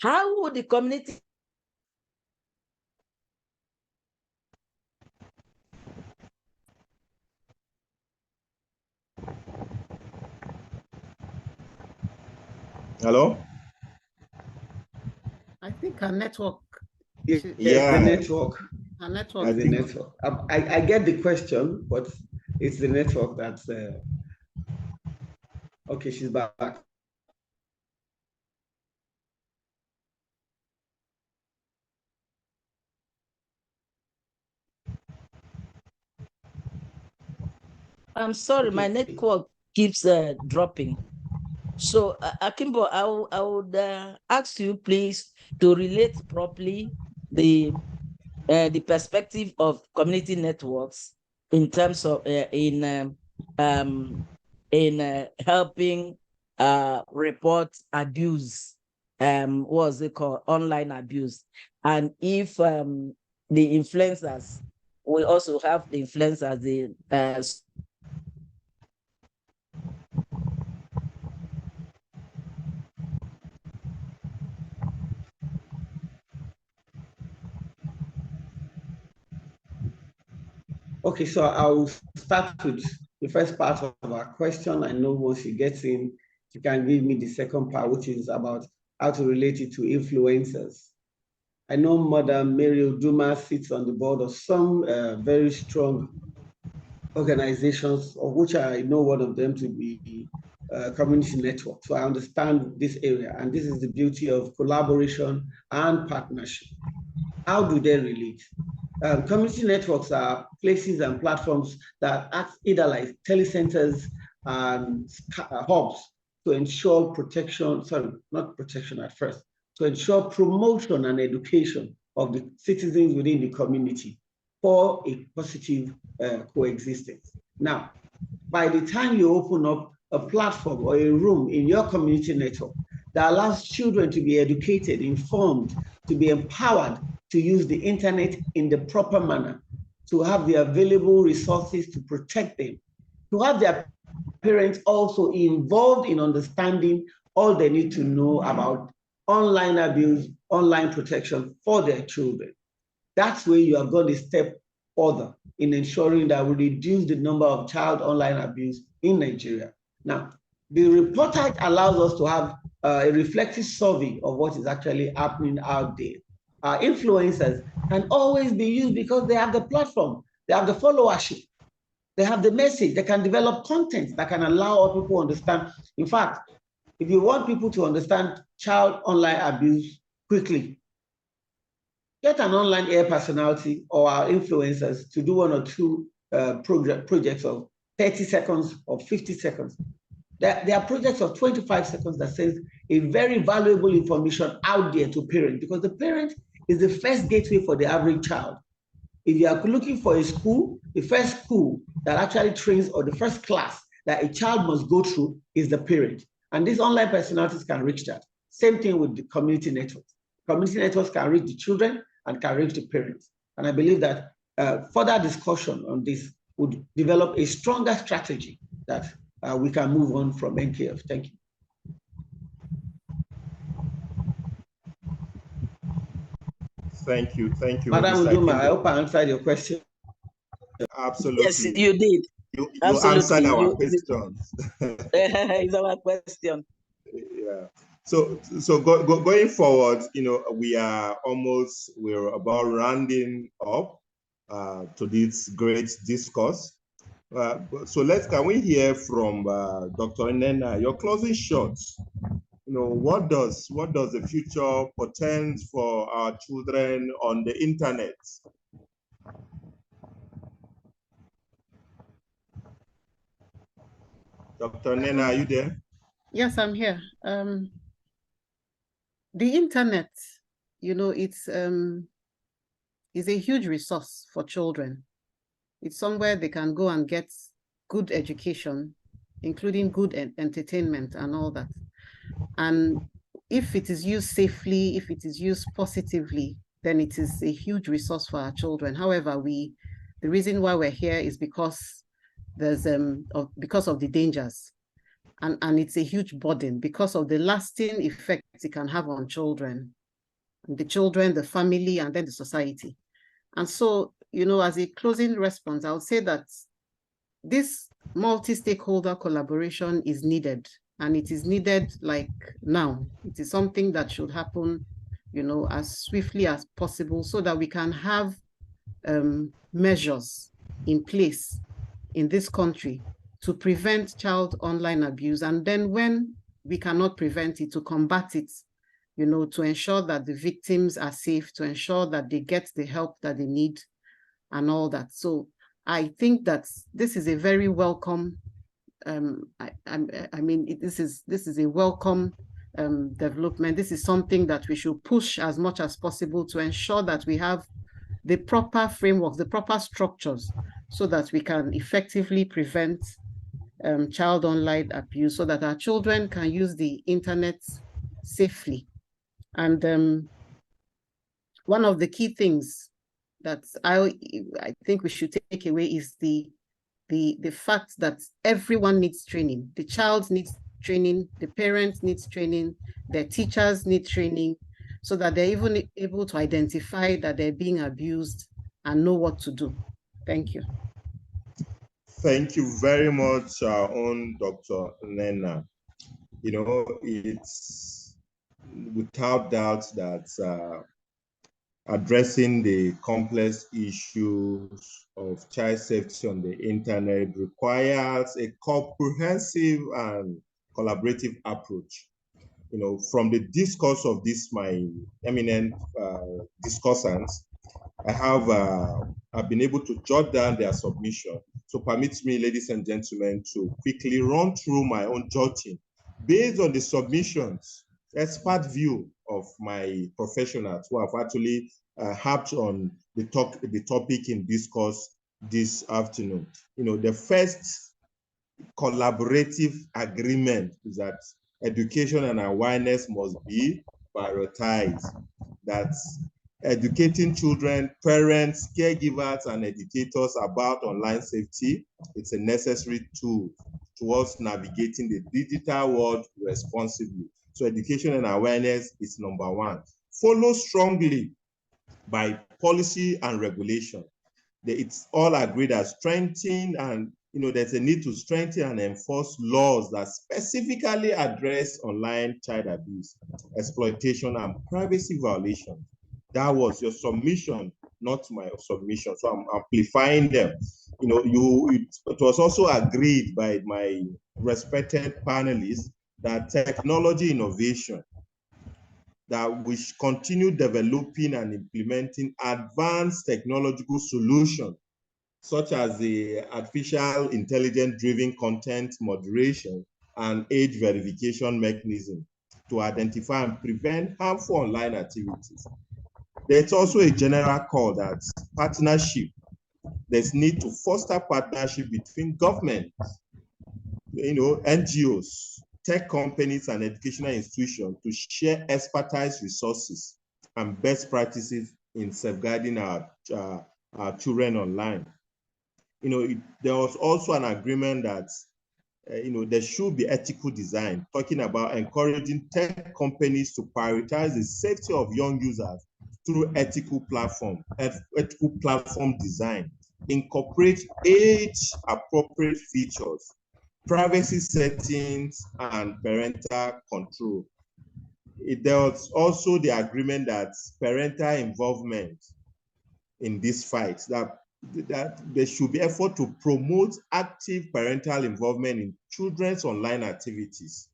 How would the community Hello? I think our network. Yes, Yeah. the network. Our network. The network. I get the question, but it's the network that's okay, she's back. I'm sorry, my network keeps dropping. So Akimbo, I would ask you please to relate properly the perspective of community networks in terms of helping report abuse, what's it called, online abuse, and if the influencers, we also have the influencers, the Okay, so I'll start with the first part of our question. I know once she gets in, she can give me the second part, which is about how to relate it to influencers. I know Madam Mary Oduma sits on the board of some very strong organizations, of which I know one of them to be community network. So I understand this area, and this is the beauty of collaboration and partnership. How do they relate? Community networks are places and platforms that act either like telecenters and hubs to ensure protection, sorry, not protection at first, to ensure promotion and education of the citizens within the community for a positive coexistence. Now, by the time you open up a platform or a room in your community network that allows children to be educated, informed, to be empowered to use the internet in the proper manner, to have the available resources to protect them, to have their parents also involved in understanding all they need to know about online abuse, online protection for their children. That's where you are going to step further in ensuring that we reduce the number of child online abuse in Nigeria. Now, the report act allows us to have a reflective survey of what is actually happening out there. Influencers can always be used because they have the platform, they have the followership, they have the message, they can develop content that can allow other people to understand. In fact, if you want people to understand child online abuse quickly, get an online air personality or our influencers to do one or two projects of 30 seconds or 50 seconds. There are projects of 25 seconds that sends a very valuable information out there to parents, because the parent is the first gateway for the average child. If you are looking for a school, the first school that actually trains, or the first class that a child must go through, is the parent. And these online personalities can reach that. Same thing with the community networks. Community networks can reach the children and can reach the parents. And I believe that further discussion on this would develop a stronger strategy that we can move on from NKF. Thank you. Thank you. Madam Uduma, I hope I answered your question. Absolutely. Yes, you did. You Absolutely. answered our questions. It's our question. Yeah. So going forward, we're about rounding up to this great discourse. So can we hear from Dr. Nena, your closing shots? What does the future portend for our children on the internet? Dr. Nena, are you there? Yes, I'm here. The internet, it's is a huge resource for children. It's somewhere they can go and get good education, including good entertainment and all that. And if it is used safely, if it is used positively, then it is a huge resource for our children. However, the reason why we're here is because there's because of the dangers. And it's a huge burden because of the lasting effects it can have on children, the children, the family, and then the society. And so, you know, as a closing response, I would say that this multi-stakeholder collaboration is needed, and it is needed like now. It is something that should happen, you know, as swiftly as possible so that we can have measures in place in this country to prevent child online abuse. And then when we cannot prevent it, to combat it, you know, to ensure that the victims are safe, to ensure that they get the help that they need and all that. So I think that this is a very welcome, this is a welcome development. This is something that we should push as much as possible to ensure that we have the proper framework, the proper structures, so that we can effectively prevent child online abuse, so that our children can use the internet safely. And one of the key things that I think we should take away is the fact that everyone needs training. The child needs training, the parent needs training, their teachers need training, so that they're even able to identify that they're being abused and know what to do. Thank you. Thank you very much, our own Dr. Nena. You know, it's without doubt that addressing the complex issues of child safety on the internet requires a comprehensive and collaborative approach. You know, from the discourse of this, my eminent discussants, I've been able to jot down their submission. So permit me, ladies and gentlemen, to quickly run through my own jotting based on the submissions, expert view of my professionals who have actually harped on the topic in discourse this afternoon. You know, the first collaborative agreement is that education and awareness must be prioritized. That's educating children, parents, caregivers, and educators about online safety. It's a necessary tool towards navigating the digital world responsibly. So education and awareness is number one. Followed strongly by policy and regulation. It's all agreed that strengthening and, you know, there's a need to strengthen and enforce laws that specifically address online child abuse, exploitation, and privacy violations. That was your submission, not my submission. So I'm amplifying them. You know, it was also agreed by my respected panelists that technology innovation, that we should continue developing and implementing advanced technological solutions, such as the artificial intelligence-driven content moderation and age verification mechanism to identify and prevent harmful online activities. There's also a general call that partnership, there's need to foster partnership between governments, you know, NGOs, tech companies, and educational institutions to share expertise, resources, and best practices in safeguarding our children online. You know, there was also an agreement that you know, there should be ethical design, talking about encouraging tech companies to prioritize the safety of young users through ethical platform design, incorporate age-appropriate features, privacy settings, and parental control. There was also the agreement that parental involvement in this fight, that there should be effort to promote active parental involvement in children's online activities.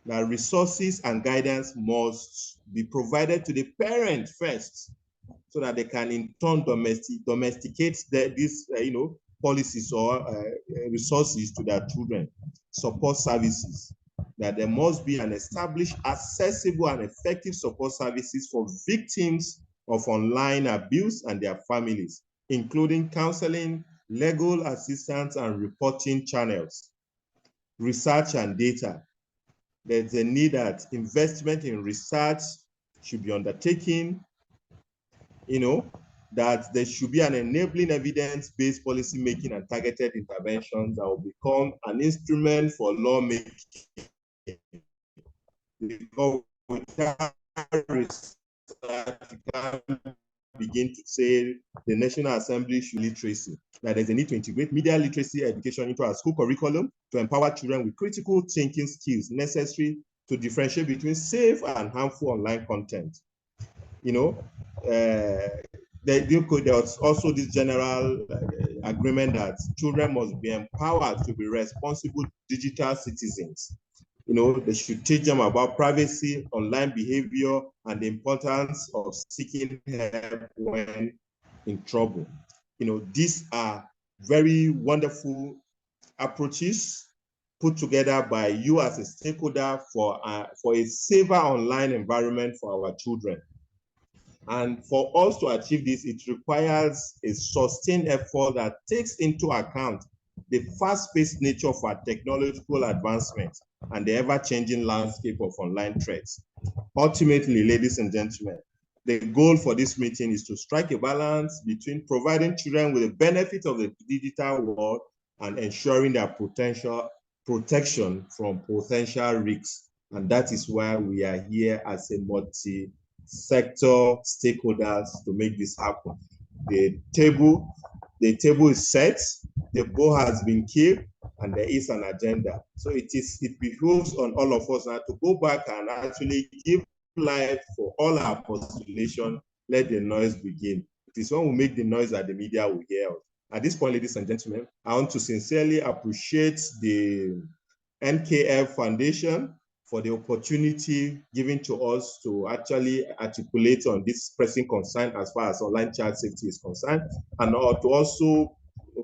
That resources and guidance must be provided to the parent first, so that they can in turn domesticate these you know, policies or resources to their children. Support services, that there must be an established, accessible, and effective support services for victims of online abuse and their families, including counseling, legal assistance, and reporting channels, research and data. There's a need that investment in research should be undertaken, that there should be an enabling evidence-based policy making and targeted interventions that will become an instrument for lawmaking. Because without research, you can't begin to say the National Assembly should literacy, that there's a need to integrate media literacy education into our school curriculum to empower children with critical thinking skills necessary to differentiate between safe and harmful online content. There was also this general agreement that children must be empowered to be responsible digital citizens. They should teach them about privacy, online behavior, and the importance of seeking help when in trouble. These are very wonderful approaches put together by you as a stakeholder for a safer online environment for our children. And for us to achieve this, it requires a sustained effort that takes into account the fast-paced nature of our technological advancements and the ever-changing landscape of online threats. Ultimately, ladies and gentlemen, the goal for this meeting is to strike a balance between providing children with the benefit of the digital world and ensuring their protection from potential risks. And that is why we are here as a multi-sector stakeholders to make this happen. The table is set, the ball has been killed, and there is an agenda. So it behooves on all of us now to go back and actually give life for all our postulation. Let the noise begin. It is when we make the noise that the media will hear us. At this point, ladies and gentlemen, I want to sincerely appreciate the NKF Foundation for the opportunity given to us to actually articulate on this pressing concern as far as online child safety is concerned, and to also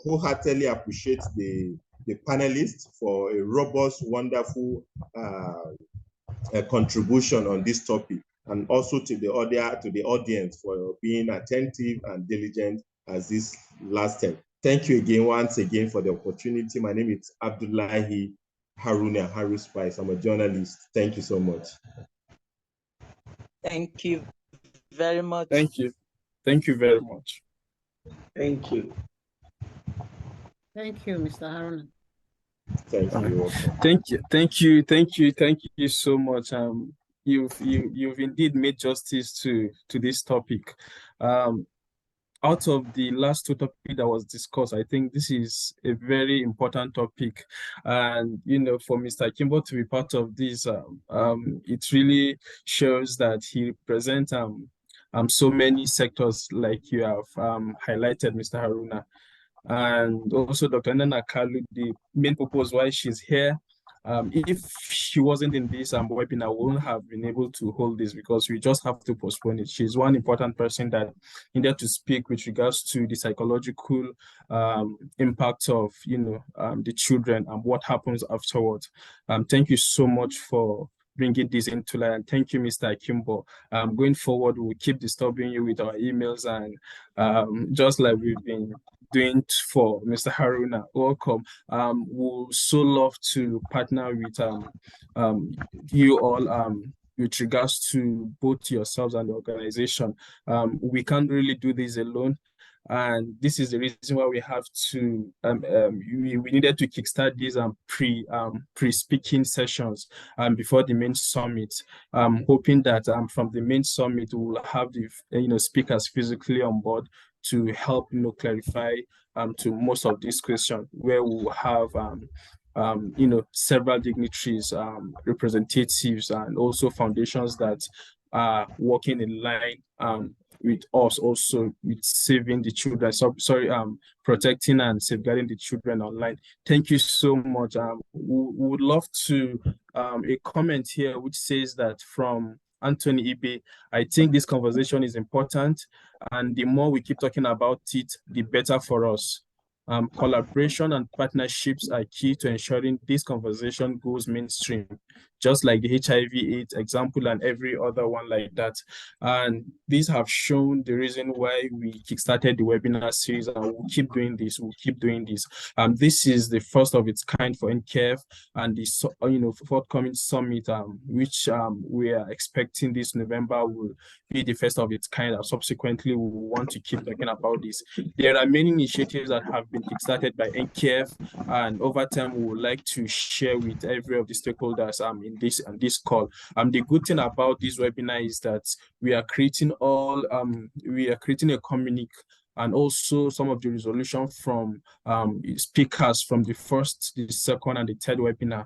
wholeheartedly appreciate the panelists for a robust, wonderful contribution on this topic, and also to the audience for being attentive and diligent as this last time. Thank you again, once again, for the opportunity. My name is Abdullahi Haruna Harris Spice. I'm a journalist. Thank you so much. Thank you very much. Thank you. Thank you very much. Thank you. Thank you, Mr. Haruna. Thank you. Thank you so much. You've indeed made justice to this topic. Out of the last two topics that was discussed, I think this is a very important topic, and for Mr. Kimbo to be part of this, it really shows that he represents so many sectors, like you have highlighted, Mr. Haruna. And also Dr. Nana Kalu, the main purpose why she's here. If she wasn't in this webinar, we wouldn't have been able to hold this because we just have to postpone it. She's one important person that needed to speak with regards to the psychological impact of the children and what happens afterwards. Thank you so much for bringing this into light, and thank you, Mr. Kimbo. Going forward, we'll keep disturbing you with our emails, and just like we've been doing for Mr. Haruna, welcome. We'll so love to partner with you all with regards to both yourselves and the organization. We can't really do this alone. And this is the reason why we have to, we needed to kickstart these pre-speaking sessions before the main summit. Hoping that from the main summit, we will have the speakers physically on board to help clarify to most of these questions, where we will have several dignitaries, representatives, and also foundations that are working in line with us, also with saving the children, protecting and safeguarding the children online. Thank you so much. We would love to a comment here which says that from Anthony Ibe, I think this conversation is important, and the more we keep talking about it, the better for us. Collaboration and partnerships are key to ensuring this conversation goes mainstream. just like the HIV/AIDS example and every other one like that. And these have shown the reason why we kickstarted the webinar series, and we'll keep doing this. This is the first of its kind for NCAF, and the forthcoming summit, which we are expecting this November, will be the first of its kind, and subsequently we will want to keep talking about this. There are many initiatives that have been kickstarted by NCAF, and over time we would like to share with every of the stakeholders in this call. The good thing about this webinar is that we are creating a communique and also some of the resolution from speakers from the first, the second, and the third webinar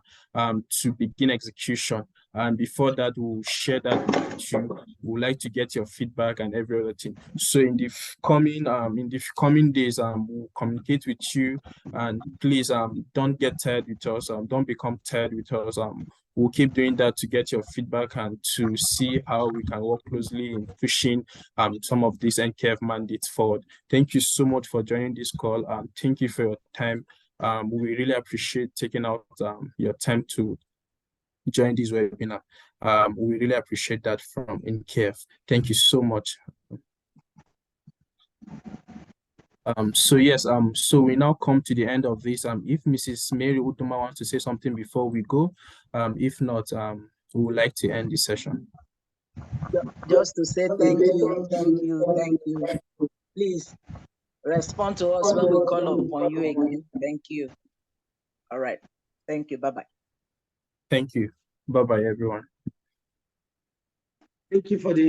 to begin execution. And before that, we'll share that with you. We'd like to get your feedback and every other thing. So in the coming days, we'll communicate with you, and please don't get tired with us. Don't become tired with us. We'll keep doing that to get your feedback and to see how we can work closely in pushing some of these NCAF mandates forward. Thank you so much for joining this call. Thank you for your time. We really appreciate taking out your time to join this webinar. We really appreciate that from NCAF. Thank you so much. So we now come to the end of this. If Mrs. Mary Uduma wants to say something before we go, if not, we would like to end the session. Just to say thank you. Please respond to us when we call upon you again. Thank you. All right. Thank you. Bye-bye. Thank you. Bye-bye, everyone. Thank you for the